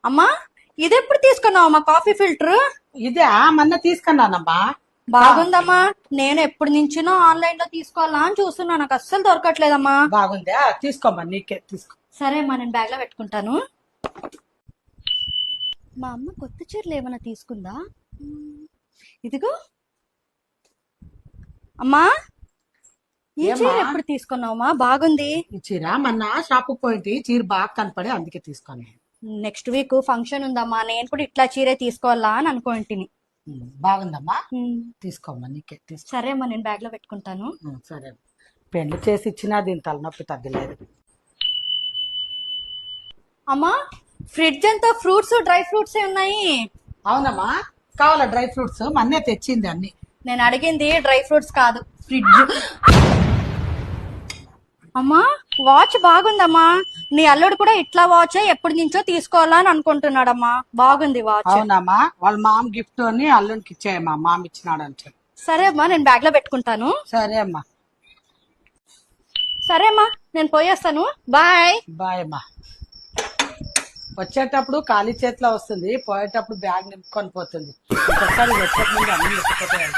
అమ్మా ఇదెప్పుడు తీసుకున్నావు అమ్మా కాఫీ ఫిల్టర్? ఇదే మొన్న తీసుకున్నానమ్మా. బాగుందమ్మా. నేను ఎప్పుడు నుంచినో ఆన్లైన్ లో తీసుకోవాలా అని చూస్తున్నా, నాకు అస్సలు దొరకట్లేదమ్మా. బాగుందా? తీసుకోమ్మా, నీకే తీసుకో. సరే అమ్మా, నేను బ్యాగ్ లో పెట్టుకుంటాను. మా అమ్మ కొత్త చీరలు ఏమైనా తీసుకుందా? ఇదిగో అమ్మా, ఈ ఏమ్మా? చీర ఎప్పుడు తీసుకున్నావమ్మా? బాగుంది. ఈ చీర మొన్న షాపుకి పోయింది, చీర బాగా కనపడి అందుకే తీసుకున్నాను. నెక్స్ట్ వీక్ ఫంక్షన్ ఉందమ్మా, నేను కూడా ఇట్లా చీరే తీసుకోవాలా అని అనుకుంటుని. బాగుందమ్మా, తీసుకోమ్మా, నీకే తీసుకో. సరే అమ్మా, నేను బ్యాగ్ లో పెట్టుకుంటాను. సరే, పెళ్లి చేసి ఇచ్చినా దీని తలనొప్పి తగ్గలేదు. అమ్మా, ఫ్రిడ్జ్ అంతా ఫ్రూట్స్ డ్రై ఫ్రూట్స్ ఉన్నాయి. అవునమ్మా, కావాలా డ్రై ఫ్రూట్స్? మొన్నే తెచ్చింది అన్ని. నేను అడిగింది డ్రై ఫ్రూట్స్ కాదు, ఫ్రిడ్జ్. అమ్మా, వాచ్ బాగుందమ్మా. నీ అల్లుడు కూడా ఇట్లా వాచ్ ఎప్పటి నుంచో తీసుకోవాలా అని అనుకుంటున్నాడమ్మా. బాగుంది వాచ్. అవునమ్మా, వాళ్ళ మామ గిఫ్ట్ అని అల్లునికి ఇచ్చాయమ్మా, మామ ఇచ్చినాడు అని చెప్పి. సరే అమ్మా, నేను బ్యాగ్ లో పెట్టుకుంటాను. సరే అమ్మా. సరే అమ్మా, నేను పోయేస్తాను. బాయ్. బాయ్ అమ్మా. వచ్చేటప్పుడు ఖాళీ చేతిలో వస్తుంది, పోయేటప్పుడు బ్యాగ్ నింపుకొని పోతుంది. ఇంకొకసారి వచ్చే ముందు అన్ని ఎత్తుకోవాలి.